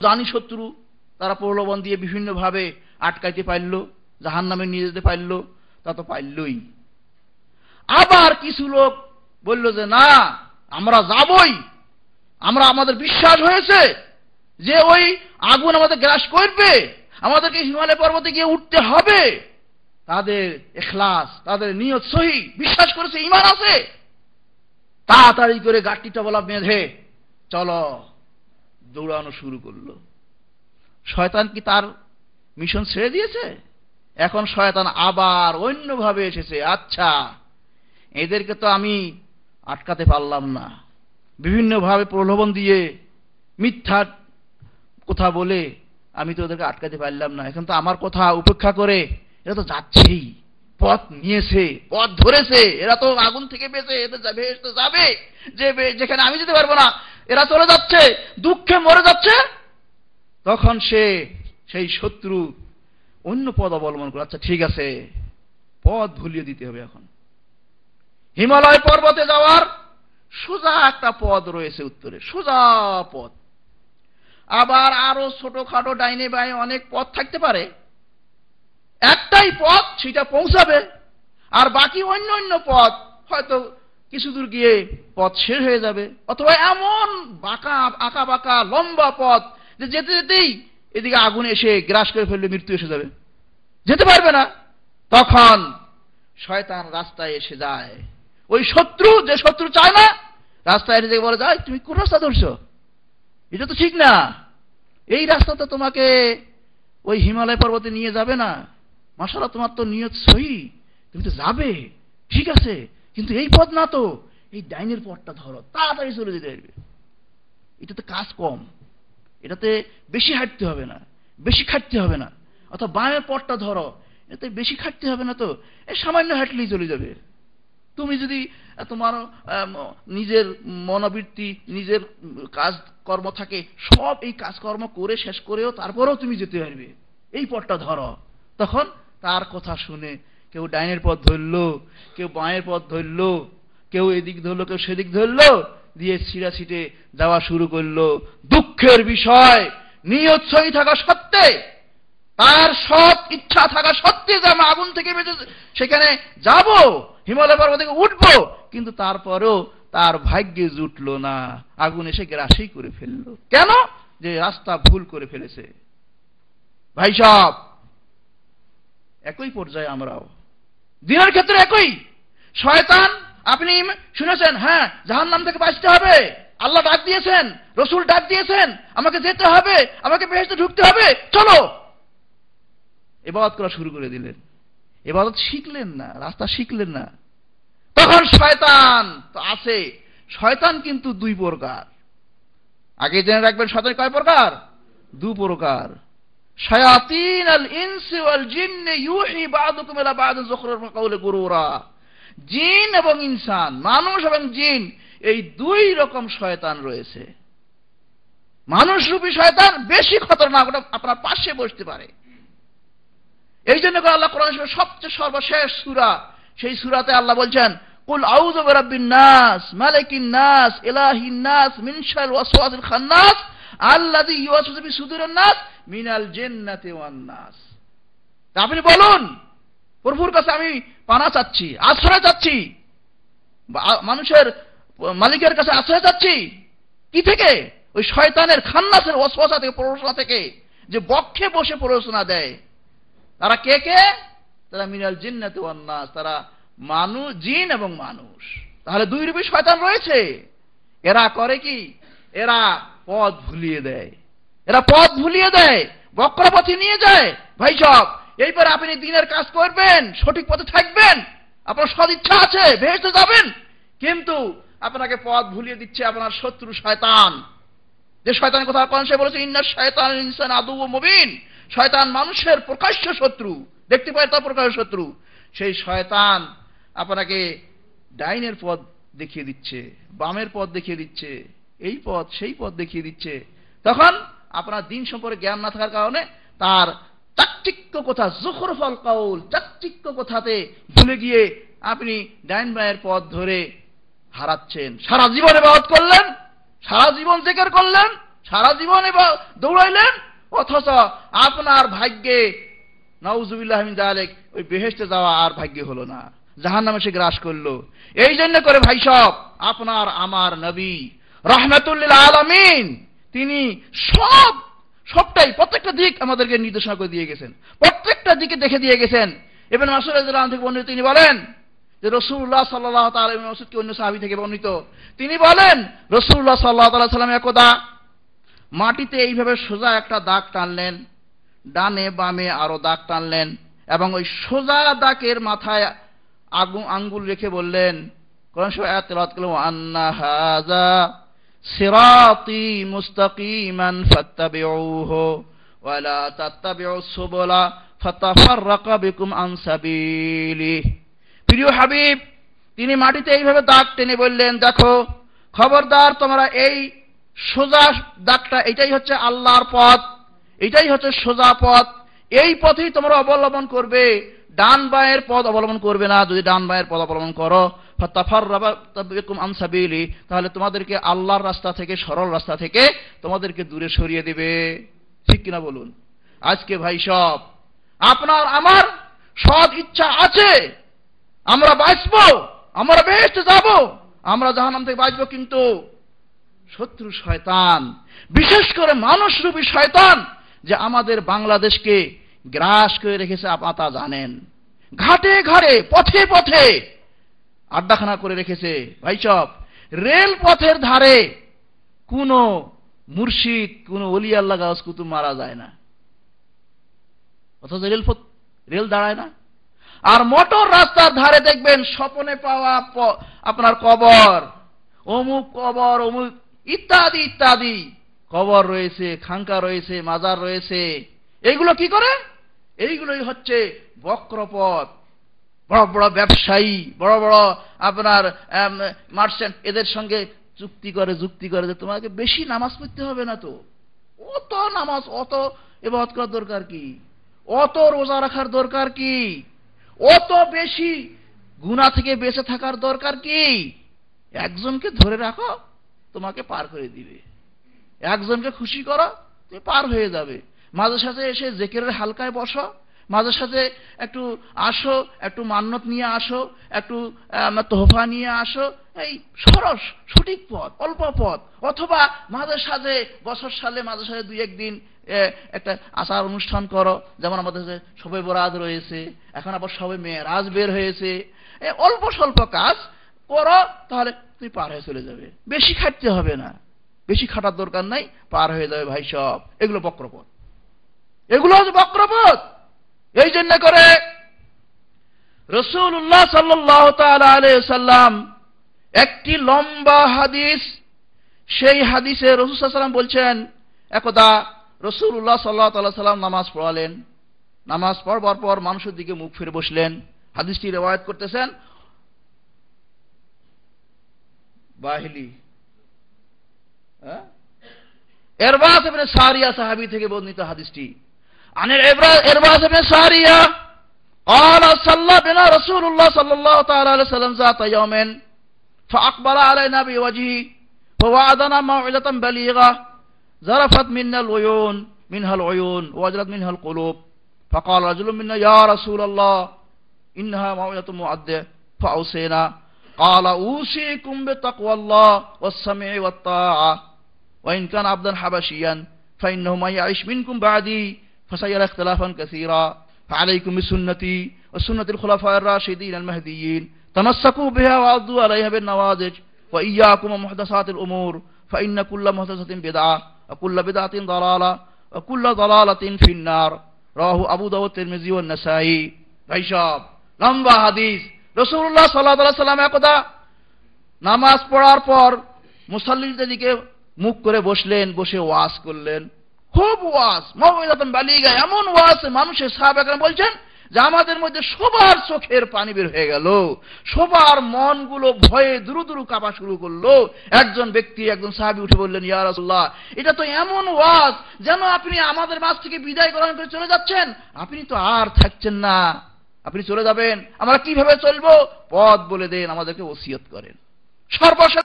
জানি শত্রু, তারা প্রলোভন দিয়ে বিভিন্নভাবে আটকাইতে পারল, জাহান্নামে নিয়ে যেতে পারল, তা তো পারলই। আবার কিছু লোক বলল যে না, আমরা যাবই, আমরা আমাদের বিশ্বাস হয়েছে যে ওই আগুন আমাদের গ্রাস করবে, আমাদেরকে হিমালয় পর্বতে গিয়ে উঠতে হবে। তাদের ইখলাস, তাদের নিয়ত সহি, বিশ্বাস করেছে, ঈমান আছে। তাড়াতাড়ি করে গাড়িটা বলা বেঁধে চলো, দৌড়ানো শুরু করলো। শয়তান কি তার মিশন ছেড়ে দিয়েছে? এখন শয়তান আবার অন্যভাবে এসেছে। আচ্ছা, এদেরকে তো আমি আটকাতে পারলাম না, বিভিন্নভাবে প্রলোভন দিয়ে মিথ্যা কথা বলে আমি তো ওদেরকে আটকাতে পারলাম না। এখন তো আমার কথা উপেক্ষা করে এরা তো যাচ্ছেই, পথ নিয়েছে, পথ ধরেছে, এরা তো আগুন থেকে বেঁচে এদের যাবে, যে যেখানে আমি যেতে পারবো না এরা চলে যাচ্ছে, দুঃখে মরে যাচ্ছে। তখন সেই শত্রু অন্য পথ অবলম্বন করে, আচ্ছা ঠিক আছে, পথ ভুলিয়ে দিতে হবে। এখন হিমালয় পর্বতে যাওয়ার সোজা একটা পথ রয়েছে, উত্তরে সোজা পথ। আবার আরো ছোটখাটো ডাইনে বাঁয়ে অনেক পথ থাকতে পারে, একটাই পথ, সেটা পৌঁছাবে। আর বাকি অন্য অন্য পথ হয়তো কিছু দূর গিয়ে পথ শেষ হয়ে যাবে, অথবা এমন আঁকা বাঁকা লম্বা পথ যে যেতে যেতেই এদিকে আগুন এসে গ্রাস করে ফেললে মৃত্যু এসে যাবে, যেতে পারবে না। তখন শয়তান রাস্তায় এসে যায়। ওই শত্রু, যে শত্রু চায় না, রাস্তায় এসে বলে যায়, তুমি কোন রাস্তা ধরছো? এটা তো ঠিক না, এই রাস্তা তো তোমাকে ওই হিমালয় পর্বতে নিয়ে যাবে না। মাশাআল্লাহ, তোমার তো নিয়ত সহি, তুমি তো যাবে, ঠিক আছে, কিন্তু এই পথ না তো, এই ডাইনের পথটা ধরো, তাড়াতাড়ি চলে যেতে পারবে। এটাতে কাজ কম, এটাতে বেশি হাঁটতে হবে না, বেশি খাটতে হবে না। অথবা বামের পথটা ধরো, এতে বেশি খাটতে হবে না, তো এই সামান্য হাঁটলেই চলে যাবে। তুমি যদি তোমার নিজের মনোবৃত্তি, নিজের কাজ কর্ম থাকে, সব এই কাজকর্ম করে শেষ করেও তারপরেও তুমি যেতে পারবে, এই পথটা ধরো। তখন তার কথা শুনে কেউ ডাইনের পথ ধরলো, কেউ বাঁয়ের পথ ধরলো, কেউ এদিক ধরলো, কেউ সেদিক ধরলো, দিয়ে ছিঁড়া ছিটে যাওয়া শুরু করলো। দুঃখের বিষয়, নিয়ত সহি থাকা সত্ত্বে, তার সব ইচ্ছা থাকা সত্ত্বে যে আমি আগুন থেকে বেঁচে সেখানে যাব, হিমালয় পর্বত থেকে উঠবো, কিন্তু তারপরেও তার ভাগ্যে জুটল না, আগুন এসে গ্রাসই করে ফেললো। কেন? যে রাস্তা ভুল করে ফেলেছে। ভাই সাহেব, একই পর্যায়ে আমরাও, দিনের ক্ষেত্রে একই। শয়তান, আপনি শুনেছেন, হ্যাঁ, জাহান্নাম থেকে বাঁচতে হবে, আল্লাহ ডাক দিয়েছেন, রসুল ডাক দিয়েছেন, আমাকে যেতে হবে, আমাকে বেহেশতে ঢুকতে হবে, চলো, ইবাদত করা শুরু করে দিলেন। ইবাদত শিখলেন না, রাস্তা শিখলেন না। তখন শয়তান তো আছে। শয়তান কিন্তু দুই প্রকার, আগে জেনে রাখবেন। শয়তান কয় প্রকার? দু প্রকার। শায়াতিন আল ইনসি ওয়াল জিন্নি ইউহি বা'দুকুম ইলা বা'দিন যুখরুফাল কাওলি গুরুরা। জিন এবং ইনসান, মানুষ এবং জিন, এই দুই রকম শয়তান রয়েছে। মানুষরূপী শয়তান বেশি খতরনাক, ওটা আপনার পাশে বসতে পারে। এই জন্য আল্লাহ কোরআন শরীফের সবচেয়ে সর্বশেষ সূরা, সেই সূরাতে আল্লাহ বলছেন, কুল আউযু বিরাব্বিন নাস মালিকিন নাস ইলাহিন নাস মিন শাররিল ওয়াসওয়াসিল খান্নাস আল্লাযী ইউওয়াসওয়িসু ফি সুদুরিন নাস মিনাল জিন্নাতি ওয়ান নাস। আপনি বলুন, প্রভুর কাছে আমি পানা চাচ্ছি, আশ্রয় চাচ্ছি, মানুষের মালিকের কাছে আশ্রয় চাচ্ছি। কি থেকে? ওই শয়তানের খান্নাসের ওয়াসওয়াসা থেকে, প্ররোচনা থেকে, যে বক্ষে বসে প্ররোচনা দেয়। তারা কে কে? তারা মিনাল জিন্নাতি ওয়ান নাস, তারা মানুষ, জিন এবং মানুষ। তাহলে দুই রূপী শয়তান রয়েছে। এরা করে কি? এরা পথ ভুলিয়ে দেয়, এরা পথ ভুলিয়ে দেয়, বক্রপথে নিয়ে যায়। ভাই সব, এইবার আপনি দিনের কাজ করবেন, সঠিক পথে থাকবেন, আপনার সদ ইচ্ছা আছে, বেহেশতে যাবেন, কিন্তু আপনাকে পথ ভুলিয়ে দিচ্ছে আপনার শত্রু শয়তান। যে শয়তানের কথা কোরআন শরীফে বলেছে, ইন্নাশ শায়তানাল ইনসানা আদুউম মুবিন। শয়তান মানুষের প্রকাশ্য শত্রু, দেখতে পায় তার প্রকাশ্য শত্রু। সেই শয়তান আপনাকে ডাইনের পথ দেখিয়ে দিচ্ছে, বামের পথ দেখিয়ে দিচ্ছে, এই পথ সেই পথ দেখিয়ে দিচ্ছে। তখন আপনার দিন সম্পর্কে জ্ঞান না থাকার কারণে তার চাকচিক্য কথা, যুখরুফাল কাউল, চাকচিক্য কথাতে ভুলে গিয়ে আপনি ডাইন বামের পথ ধরে হারাচ্ছেন। সারা জীবন ইবাদত করলেন, সারা জীবন জিকির করলেন, সারা জীবন দৌড়াইলেন, অথচ আপনার ভাগ্যে নাউজুবিল্লাহ মিন যালিক ওই বেহেশতে যাওয়া আর ভাগ্যে হলো না, জাহান্নামে সে গ্রাস করলো। এই জন্য করে ভাই সব, আপনার আমার নবী রাহমাতুল লিল আলামিন তিনি সবটাই প্রত্যেকটা দিক আমাদেরকে নির্দেশনা করে দিয়ে গেছেন, প্রত্যেকটা দিকে দেখে দিয়ে গেছেন। ইবনে মাসউদ রাদিয়াল্লাহু আনহু থেকে বর্ণিত, তিনি বলেন যে রাসূলুল্লাহ সাল্লাল্লাহু তাআলা আলাইহি ওয়াসাল্লাম কি অন্য সাহাবী থেকে বর্ণিত, তিনি বলেন রাসূলুল্লাহ সাল্লাল্লাহু আলাইহি ওয়াসাল্লাম একদা মাটিতে এইভাবে সোজা একটা দাগ টানলেন, ডানে বামে আরো দাগ টানলেন, এবং ওই সোজা দাগের মাথায় আঙ্গুল রেখে বললেন, কোরআন শরীফ আয়াত তেলাওয়াত করলেন, আন্না হাযা সিরাতি মুস্তাকিমান ফাত্তাবিউহু ওয়া লা তাত্তাবিউস সুবুলা ফাতাফাররাকা বিকুম আন সাবিলিহি। প্রিয় হাবিব তিনি মাটিতে এইভাবে দাগ টেনে বললেন, দেখো খবরদার তোমরা এই সোজা দাগটা, এটাই হচ্ছে আল্লাহর পথ, এটাই হচ্ছে সোজা পথ, এই পথেই তোমরা অবলম্বন করবে, ডান বাঁয়ের পথ অবলম্বন করবে না। যদি ডান বাঁয়ের পথ অবলম্বন করো ফাতাফাররাকা বিকুম আন সাবিলিহি, তাহলে তোমাদেরকে আল্লাহর রাস্তা থেকে, সরল রাস্তা থেকে তোমাদেরকে দূরে সরিয়ে দিবে। ঠিক কিনা বলুন? আজকে ভাই সব আপনার আমার সৎ ইচ্ছা আছে, আমরা বাঁচবো, আমরা বেহেশতে যাব, আমরা জাহান্নাম থেকে বাঁচবো, কিন্তু শত্রু শয়তান, বিশেষ করে মানুষরূপী শয়তান যে আমাদের বাংলাদেশকে গ্রাস করে রেখেছে আপনারা জানেন, ঘাটে ঘাটে পথে পথে আড্ডাখানা করে রেখেছে। ভাই সব রেল পথের ধারে কোন মুর্শিদ, কোন ওলি আল্লাহ গাউস কুতুব মারা যায় না, অথচ রেল দাঁড়ায় না। আর মোটর রাস্তার ধারে দেখবেন স্বপনে পাওয়া আপনার কবর, অমুক কবর, অমুক ইত্যাদি ইত্যাদি কবর রয়েছে, খাঙ্কা রয়েছে, মাজার রয়েছে। এইগুলো কি করে? এইগুলোই হচ্ছে বক্রপথ। বড় বড় ব্যবসায়ী, বড় বড় আপনার মার্চেন্ট, এদের সঙ্গে যুক্তি করে যে তোমাকে বেশি নামাজ পড়তে হবে না, তো অত নামাজ, অত ইবাদত করার দরকার কি, অত রোজা রাখার দরকার কি, অত বেশি গুনাহ থেকে বেঁচে থাকার দরকার কি? একজনকে ধরে রাখো, তোমাকে পার করে দিবে। একজনকে খুশি করো, তুমি পার হয়ে যাবে। মাঝে সাঝে এসে জিকিরের হালকায় বসো, মাঝে সাঝে একটু আসো, একটু মান্নত নিয়ে আসো, একটু তোহফা নিয়ে আসো, এই সরস সঠিক পথ, অল্প পথ। অথবা মাঝে সাঝে বছর সালে মাঝে সাঝে দুই একদিন একটা আচার অনুষ্ঠান করো, যেমন আমাদের শবে বরাত রয়েছে, এখন আবার শবে মেরাজ বের হয়েছে। অল্প স্বল্প কাজ করো, তাহলে তুমি পার হয়ে চলে যাবে। বেশি খাটতে হবে না, বেশি খাটার দরকার নাই, পার হয়ে যাবে ভাই সব। এগুলো বক্রপথ, এগুলো হচ্ছে বক্রপথ। এই জন্য করে রাসূলুল্লাহ সাল্লাল্লাহু তাআলা আলাইহি ওয়াসাল্লাম একটি লম্বা হাদিস, সেই হাদিসে রাসূল সাল্লাল্লাহু আলাইহি ওয়াসাল্লাম বলছেন, একদা রাসূলুল্লাহ সাল্লাল্লাহু আলাইহি ওয়াসাল্লাম নামাজ পড়ালেন, নামাজ পড়বার পর মানুষের দিকে মুখ ফিরে বসলেন। হাদিসটি রিওয়ায়াত করতেছেন বাহিলি, ইরবাদ ইবনে সারিয়া সাহাবী থেকে বর্ণিত হাদিসটি। عن الإرباز بن سارية قال صلى بنا رسول الله صلى الله تعالى عليه وسلم ذات يوم فأقبل علينا بوجهه فوعدنا موعظة بليغة ذرفت منها العيون ووجلت منها القلوب فقال رجل منا يا رسول الله إنها موعظة مؤدة فأوصينا قال أوصيكم بتقوى الله والسمع والطاعة وإن كان عبدا حبشيا فإنه من يعيش منكم بعدي فسيرى اختلافا كثيرا فعليكم بسنتي وسنة الخلفاء الراشدين المهديين تمسكوا بها وعضوا عليها بالنواجذ وإياكم ومحدثات الأمور فإن كل محدثة بدعة وكل بدعة ضلالة وكل ضلالة في النار رواه أبو داود الترمذي والنسائي। ভাই সব লম্বা হাদিস। রাসূলুল্লাহ সাল্লাল্লাহু আলাইহি ওয়াসাল্লাম একদা নামাজ পড়ার পর মুসাল্লিদের দিকে মুখ করে বসলেন, বসে ওয়াজ করলেন। খুব ওয়াজ, মাউইযাতুন বালিগা, এমন ওয়াজ মানুষের সাহাবাগণ বলছেন যে আমাদের মধ্যে সবার চোখের পানি বের হয়ে গেল, সবার মনগুলো ভয়ে দুরু দুরু কাঁপা শুরু করলো। একজন ব্যক্তি, একজন সাহাবী উঠে বললেন, ইয়া রাসূলুল্লাহ, এটা তো এমন ওয়াজ যেন আপনি আমাদের মাঝ থেকে বিদায় গ্রহণ করে চলে যাচ্ছেন, আপনি তো আর থাকছেন না, আপনি চলে যাবেন, আমরা কিভাবে চলবো? পথ বলে দেন, আমাদেরকে ওসিয়ত করেন। সর্বশেষ